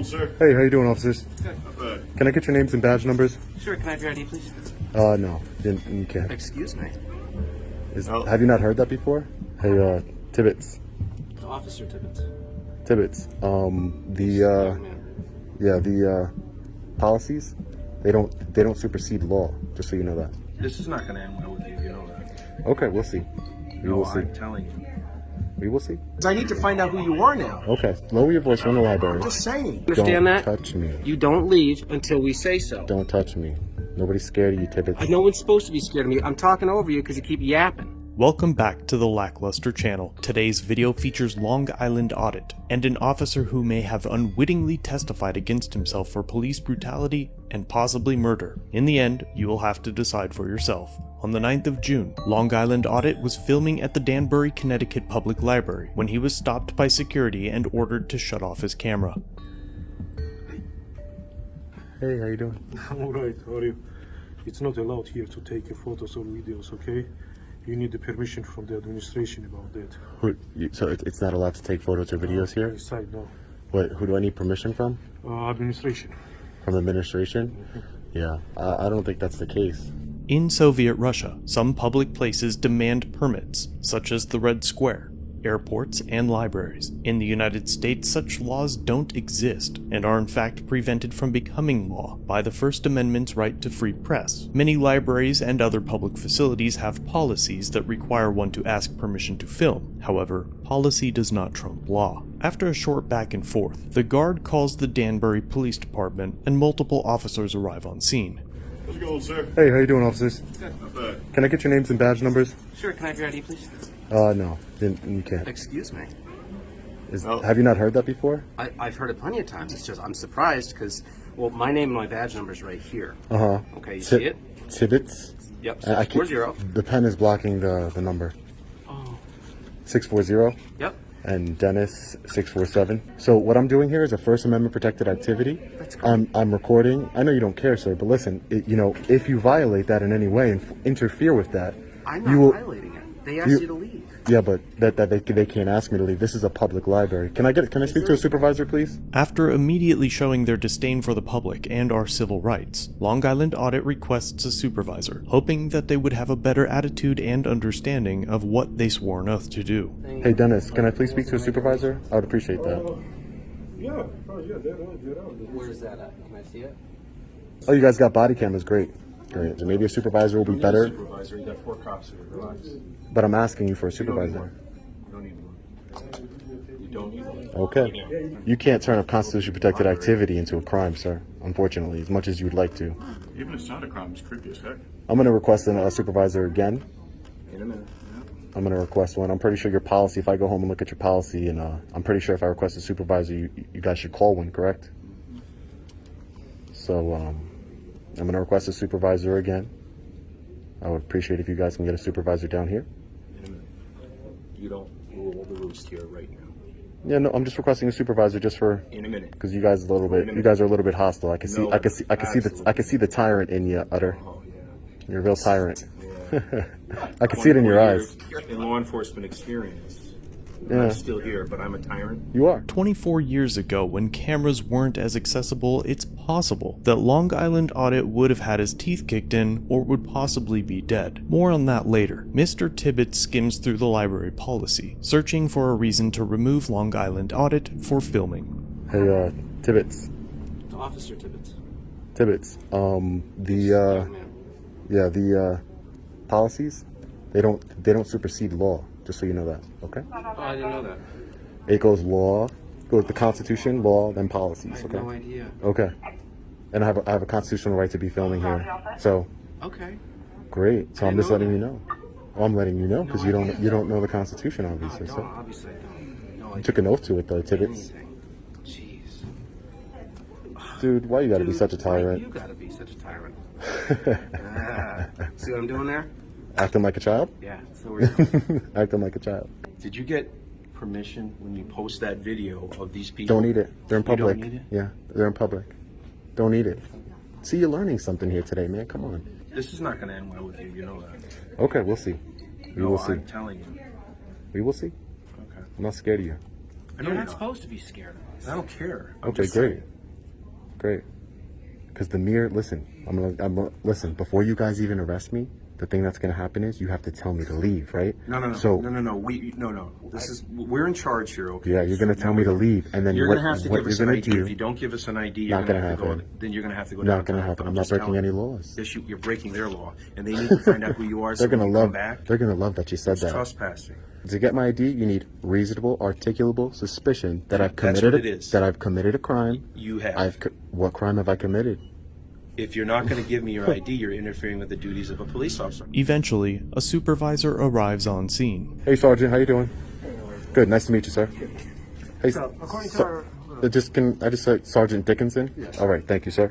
sir? Hey, how you doing, officers? Good. Can I get your names and badge numbers? Sure, can I have your ID, please? No, you can't. Excuse me. Have you not heard that before? Hey, Tibbets. Officer Tibbets. Tibbets. The policies, they don't supersede law, just so you know that. This is not going to end well with you, you know that. Okay, we'll see. We will see. I'm telling you. We will see. I need to find out who you are now. Okay, lower your voice. We're in the library. Just saying. Don't Understand that? touch me. You don't leave until we say so. Don't touch me. Nobody's scared of you, Tibbets. No one's supposed to be scared of me. I'm talking over you because you keep yapping. Welcome back to the Lackluster channel. Today's video features Long Island audit and an officer who may have unwittingly testified against himself for police brutality and possibly murder. In the end, you will have to decide for yourself. On the 9th of June, Long Island audit was filming at the Danbury, Connecticut Public Library when he was stopped by security and ordered to shut off his camera. Hey, how you doing? I'm alright, how are you? It's not allowed here to take photos or videos, okay? You need the permission from the administration about that. So it's not allowed to take photos or videos here? Inside, no. Wait, who do I need permission from? Administration. From administration? Yeah, I don't think that's the case. In Soviet Russia, some public places demand permits, such as the Red Square, airports, and libraries. In the United States, such laws don't exist, and are in fact prevented from becoming law by the First Amendment's right to free press. Many libraries and other public facilities have policies that require one to ask permission to film. However, policy does not trump law. After a short back and forth, the guard calls the Danbury Police Department, and multiple officers arrive on scene. How's it going, sir? Hey, how you doing, officers? Not bad. Can I get your names and badge numbers? Sure, can I have your ID, please? No, you can't. Excuse me. Have you not heard that before? I've heard it plenty of times. It's just I'm surprised because, well, my name and my badge number is right here. Uh-huh. Okay, you see it? Tibbets? Yep, I 640. The pen is blocking the number. Oh. 640? Yep. And Dennis 647. So what I'm doing here is a First Amendment protected activity. That's great. I'm recording. I know you don't care, sir, but listen, if you violate that in any way and interfere with that, I'm not violating it. They asked you to leave. Yeah, but they can't ask me to leave. This is a public library. Can I speak to a supervisor, please? After immediately showing their disdain for the public and our civil rights, Long Island Audit requests a supervisor, hoping that they would have a better attitude and understanding of what they swore an oath to do. Hey, Dennis, can I please speak to a supervisor? I would appreciate that. Yeah, they're around. Where is that at? Can I see it? Oh, you guys got body cameras. Great. So maybe a supervisor will be better. Supervisor, you got 4 cops here. Relax. But I'm asking you for a supervisor. You don't need one. You don't need one. Okay. You can't turn a constitutionally protected activity into a crime, sir. Unfortunately, as much as you would like to. Even if it's not a crime, it's creepy as heck. I'm going to request a supervisor again. In a minute. Yeah. I'm going to request one. I'm pretty sure your policy, if I go home and look at your policy, and I'm pretty sure if I request a supervisor, you guys should call one, correct? So, I'm going to request a supervisor again. I would appreciate if you guys can get a supervisor down here. In a minute. You don't rule the roost here right now. Yeah, no, I'm just requesting a supervisor just for. In a minute. Because you guys are a little bit hostile. I can see the tyrant in you, Utter. Oh yeah. You're a real tyrant. Yeah. I can see it in your eyes. In law enforcement experience. Yeah. I'm still here, but I'm a tyrant. You are. 24 years ago, when cameras weren't as accessible, it's possible that Long Island Audit would have had his teeth kicked in or would possibly be dead. More on that later. Mr. Tibbets skims through the library policy, searching for a reason to remove Long Island Audit for filming. Hey, Tibbets. Officer Tibbets. Tibbets. The policies, they don't supersede law. Just so you know that, okay? Oh, I didn't know that. It goes law, goes the Constitution, law, then policies. I had Okay. no idea. Okay. And I have a constitutional right to be filming here. So Okay. great. So I'm just letting you know. Well, I'm letting you know because you don't know the Constitution, No, I obviously. don't. So Obviously, I don't. No, I you took an oath to it, though, Tibbets. anything. Jeez. Dude, why you gotta be such a Why tyrant? you gotta be such a tyrant. See what I'm doing there? Acting like a child? Yeah. So we're. Acting like a child. Did you get permission when you post that video of these people? Don't eat it. They're in You don't public. need it? Yeah, they're in public. Don't eat it. See, you're learning something here today, man. Come on. This is not going to end well with you. You know that. Okay, we'll see. We will see. I'm telling you. We will see. Okay. I'm not scared of you. I know You're you're not supposed to be scared of us. I don't care. I'm Okay, just great. saying. Great. Because listen, listen, before you guys even arrest me, the thing that's going to happen is you have to tell me to leave, right? No. We're in charge here, okay? Yeah, you're going to tell me to leave, and then You're going to have to what give us you're an going to ID. do, If you don't give us an ID, Not gonna then you're going to have to go not going to downtown. happen. I'm not just breaking telling any you. laws. Yes, you're breaking their law, and they need to find out who you are. They're so going to when you love come back. They're going to love that you said It's that. trespassing. To get my ID, you need reasonable, articulable suspicion that I've That's committed what it is. that I've committed a crime. You have. What crime have I committed? If you're not going to give me your ID, you're interfering with the duties of a police officer. Eventually, a supervisor arrives on scene. Hey, Sergeant, how you doing? Good, nice to meet you, sir. Hey, So, according to our... can I just say Sergeant Dickinson? Yes. All right, thank you, sir.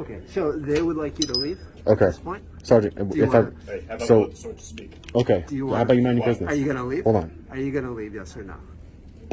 Okay, so they would like you to leave Okay. at this point? Sergeant, you if wanna- okay, Do you how wanna- about you mind your business? Are you going to leave? Hold on. Are you going to leave, yes or no?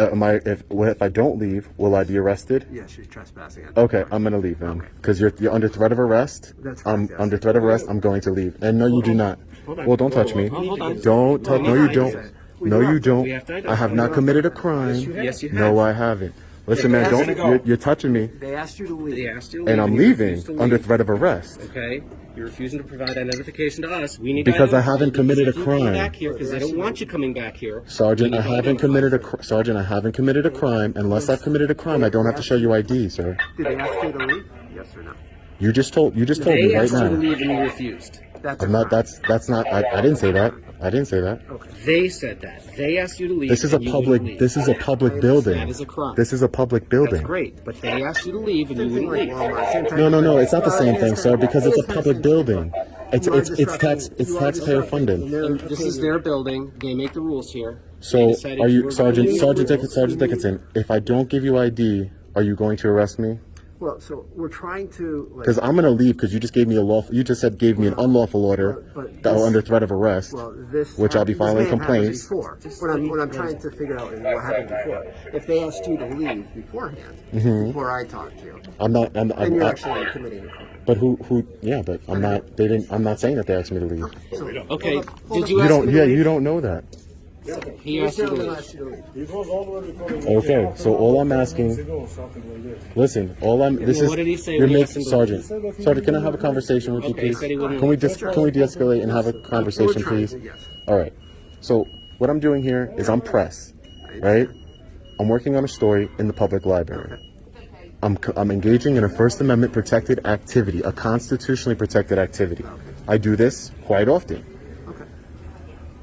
If I don't leave, will I be arrested? Yes, you're trespassing. Okay, I'm gonna leave then, because you're under threat of arrest. That's I'm correct, yes. under threat of arrest. I'm going to leave. And no, you do not. Well, don't touch me. Hold on. Don't touch. No, you don't. No, you We don't. have to I have not committed a crime. Yes, you have. No, I haven't. Listen, man, Yes, don't. You're touching me, They asked you to leave. They asked you to leave, and I'm you leaving refused to under leave. threat of arrest. Okay, you're refusing to provide identification to us. We need Because I identification haven't committed a if you come crime. back here because they don't want you coming back here. Sergeant, We I need to haven't identify. committed Sergeant, I haven't committed a crime. Unless I've committed a crime, I don't have to show you ID, sir. Did they ask you to leave? Yes or no? You just told me They right asked you to now. leave and you refused. That's I'm a not. crime. That's not. I didn't say that. I didn't say that. They said that. They asked you to leave. This is a and you wouldn't public. leave. This is a public building. That is a crime. This is a public That's building. great, but they asked you to leave and you Same thing wouldn't like leave. Walmart, same type No, of- it's not the same thing, sir, because it's a public building. It's You are it's disrupting- you are taxpayer disrupting funded. their And this is opinion. their building. They make the rules here. So They decided are you were Sergeant gonna Sergeant leave. Sergeant Dickinson? If I don't give you ID, are you going to arrest me? Well, so we're trying to... like- Because I'm gonna leave because you just gave me a lawful. You just said gave me an unlawful order But that were this- under threat of arrest. Well, this Which I'll be this filing may have happened complaints. Before. What I'm trying to figure out is what happened before. If they asked you to leave beforehand, before I talked to you, I'm not. then you're actually committing a crime. But who? Yeah, but I'm not. They didn't. I'm not saying that they asked me to leave. So, Okay, hold did up. you You ask don't. him to Yeah, leave? you don't know that. He This asked you to gentleman leave. asked you to leave. Okay, so all I'm asking. Listen, all I'm. This Well, is. what did he say You're when you making asked him to Sergeant. Sergeant, can I have a conversation with you, Okay, he please? said he wouldn't Can we leave. can we de-escalate and have a conversation, We're trying please? to, yes. All right. So what I'm doing here is I'm press, right? I'm working on a story in the public library. I'm engaging in a First Amendment protected activity, a constitutionally protected activity. I do this quite often.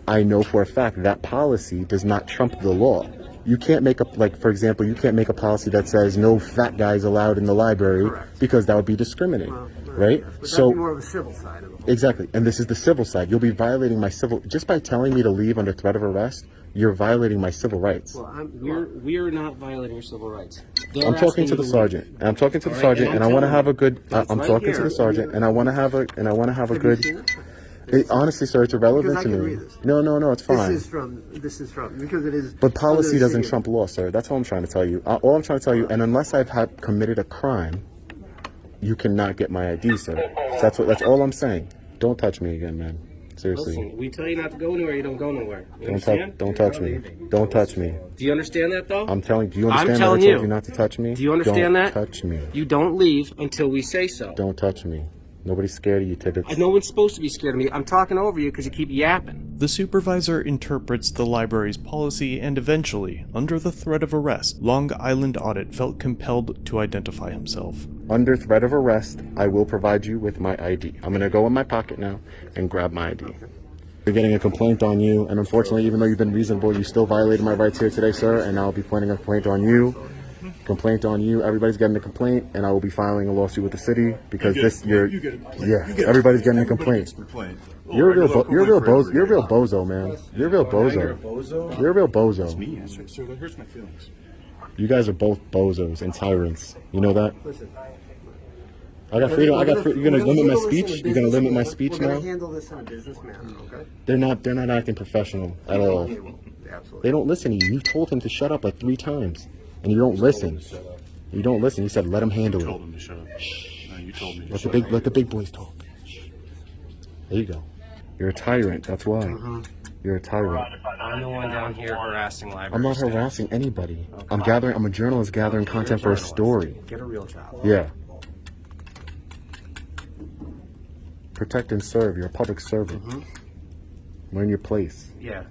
I know for a fact that policy does not trump the law. You can't make a, like, for example, you can't make a policy that says no fat guys allowed in the library because that would be discriminating, right? Yes, but So that'd be more of a civil side of the whole. exactly, and this is the civil side. You'll be violating my civil, just by telling me to leave under threat of arrest, you're violating my civil rights. Well, We're not violating your civil rights. I'm talking to the sergeant, and I'm talking to the sergeant, and I want to have a good. I'm right talking to here. the sergeant, and I want to have a Have you good. seen it? Honestly, sir, it's irrelevant Because I to can me. read this. No, it's fine. This is from, because it is. But policy under the doesn't city. trump law, sir. That's all I'm trying to tell you. All I'm trying to tell you, and unless I've committed a crime, you cannot get my ID, sir. So that's all I'm saying. Don't touch me again, man. Seriously. Listen, we tell you not to go anywhere, you don't go nowhere. You understand? Don't touch me. Don't touch me. Do you understand that, though? Do you understand telling that I you. told you not to touch me? Do you understand that? Don't touch me. You don't leave until we say so. Don't touch me. Nobody's scared of you, Tibbets. No one's supposed to be scared of me. I'm talking over you because you keep yapping. The supervisor interprets the library's policy, and eventually, under the threat of arrest, Long Island Audit felt compelled to identify himself. Under threat of arrest, I will provide you with my ID. I'm going to go in my pocket now and grab my ID. You're getting a complaint on you, and unfortunately, even though you've been reasonable, you still violated my rights here today, sir, and I'll be pointing a complaint on you. Everybody's getting a complaint, and I will be filing a lawsuit with the city because everybody's getting a complaint. You're a real bozo, man. You're a real bozo. You're a real bozo. Me, sir, that hurts my feelings. You guys are both bozos and tyrants. You know that? Listen. I got freedom. You're gonna limit my speech. You're gonna limit my We're speech gonna now. handle this in a business manner, okay? They're not acting professional at all. They will. Absolutely. They don't listen to you. You've told him to shut up like 3 times, and you don't listen. You don't listen. You said let him handle it. him to shut up. No, you told me to Let the big boys talk. There you go. You're a tyrant. That's why. You're a tyrant. I'm the one down here harassing libraries. I'm not harassing anybody. I'm a journalist gathering content for a story. Get a real job. Yeah. Protect and serve. You're a public servant. Learn your place. Yeah.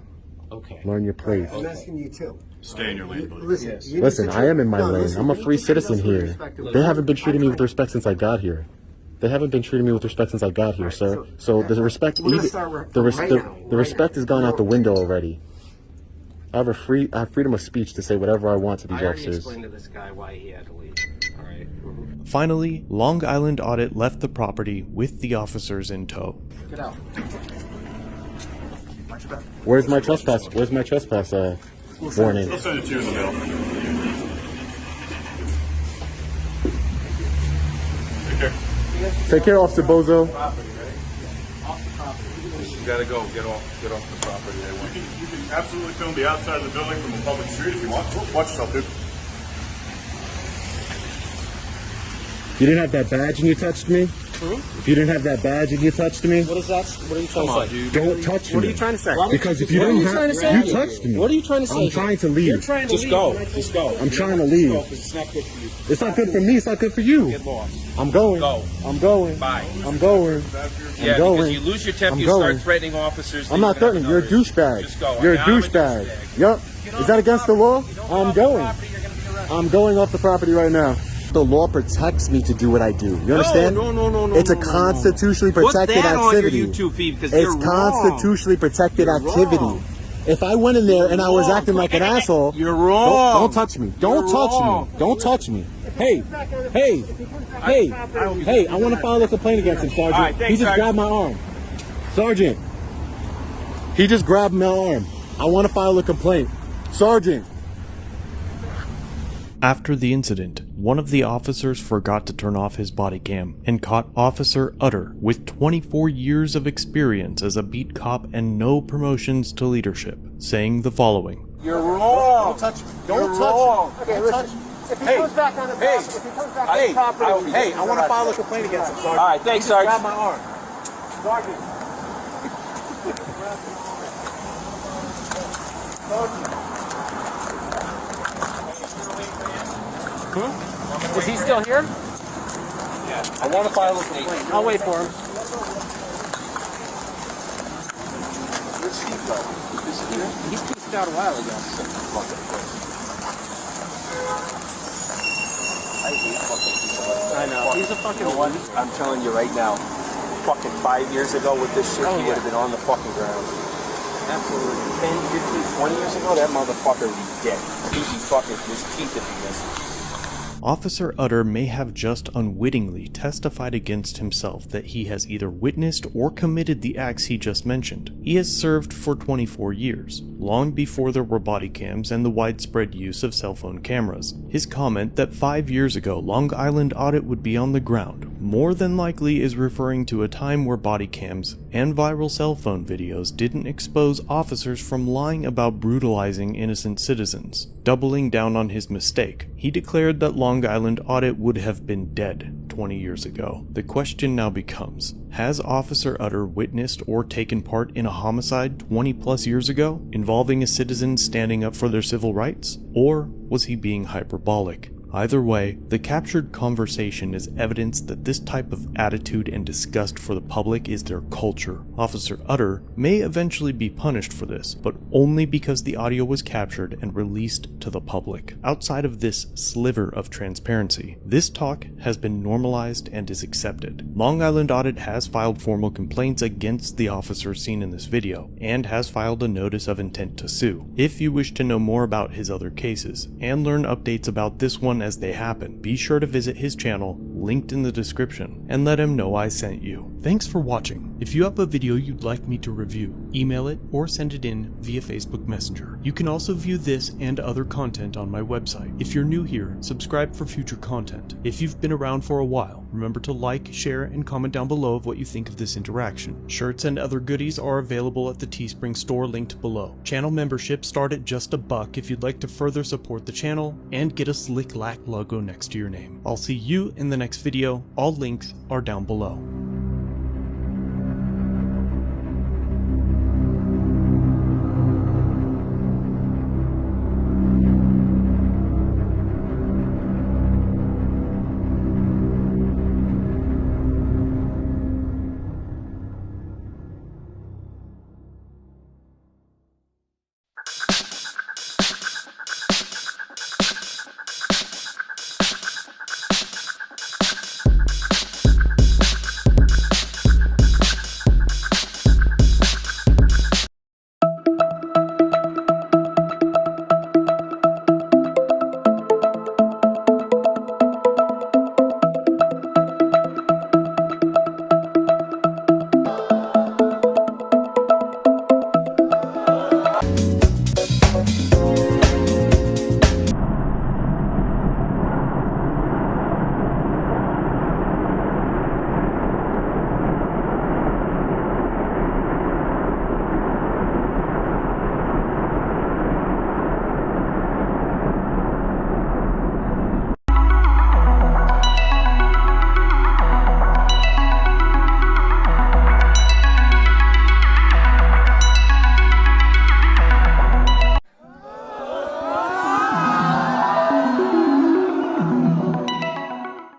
Okay. Learn your place. I'm asking you too. Stay in your lane, buddy. Listen, Yes. you need Listen, to I am in my no, lane. listen, I'm a you free need to treat citizen us with here. respect and They haven't been I treating me with claim- respect since I got here. They haven't been treating me with respect since I got here, sir. So the respect, We're gonna start right now, the respect has gone out the window already. I have freedom of speech to say whatever I want to these I already officers. explained to this guy why he had to leave. All right. Finally, Long Island Audit left the property with the officers in tow. Get out. Where's my trespass? Where's my trespass warning? I'll send it to you in the mail. Take care. Take care, Officer Bozo. You gotta go. Get off the property. They want you. You can absolutely film the outside of the building from a public street if you want. Watch yourself, dude. You didn't have that badge and you touched me? If you didn't have that badge and you touched me, What is that? What are you trying to say? don't touch me. What are you trying to say? Because if you What are didn't you have, trying to say? you touched me. What are you trying to say? I'm trying to leave. You're trying to Just leave. go. and I Just go. I'm trying to leave. It's not good for you. It's not good for me. It's not good for you. Get lost. I'm going. Go. I'm going. Bye. I'm going. Yeah, going. because you lose your temper, I'm you going. start threatening officers. I'm not threatening. You're a douchebag. Just go. You're a Now I'm a douchebag. douchebag. Yup. Is that against the law? I'm going. I'm going off the property right now. The law protects me to do what I do. You understand? No. It's a constitutionally protected Put that activity. on your YouTube feed because It's you're constitutionally protected You're activity. wrong. If I went in there and I was wrong. acting like an asshole, You're wrong. Don't touch me. Don't You're touch wrong. me. Don't touch me. Hey, hey, hey, hey! I want to file a complaint against him, Sergeant. All right, thanks, He just Sergeant. grabbed my arm. Sergeant, he just grabbed my arm. I want to file a complaint. Sergeant. After the incident, one of the officers forgot to turn off his body cam and caught Officer Utter, with 24 years of experience as a beat cop and no promotions to leadership, saying the following. You're wrong. Don't touch me. You're Don't touch wrong. me. Okay, listen. If he Hey, comes back on the hey, if he comes back Hey, on the property, I want to file a complaint against him, Sergeant. All right, thanks, He just Sergeant. grabbed my arm. Sergeant. Is he still here? I want to file a complaint. I'll wait for him. He's pieced out a while ago. I know. He's a fucking one. I'm telling you right now, fucking 5 years ago with this shit, Oh, he yeah. would have been on the fucking ground. Absolutely. 10, 15, 20 years ago, that motherfucker would be dead. He'd be fucking his teeth would be missing. Officer Utter may have just unwittingly testified against himself that he has either witnessed or committed the acts he just mentioned. He has served for 24 years, long before there were body cams and the widespread use of cell phone cameras. His comment that 5 years ago Long Island Audit would be on the ground more than likely is referring to a time where body cams and viral cell phone videos didn't expose officers from lying about brutalizing innocent citizens. Doubling down on his mistake, he declared that Long Island Audit would have been dead 20 years ago. The question now becomes, has Officer Utter witnessed or taken part in a homicide 20 plus years ago involving a citizen standing up for their civil rights? Or was he being hyperbolic? Either way, the captured conversation is evidence that this type of attitude and disgust for the public is their culture. Officer Utter may eventually be punished for this, but only because the audio was captured and released to the public. Outside of this sliver of transparency, this talk has been normalized and is accepted. Long Island Audit has filed formal complaints against the officers seen in this video, and has filed a notice of intent to sue. If you wish to know more about his other cases, and learn updates about this one as they happen, be sure to visit his channel, linked in the description, and let him know I sent you. Thanks for watching. If you have a video you'd like me to review, email it or send it in via Facebook Messenger. You can also view this and other content on my website. If you're new here, subscribe for future content. If you've been around for a while, remember to like, share, and comment down below of what you think of this interaction. Shirts and other goodies are available at the Teespring store linked below. Channel memberships start at just $1 if you'd like to further support the channel and get a slick lack logo next to your name. I'll see you in the next video. All links are down below.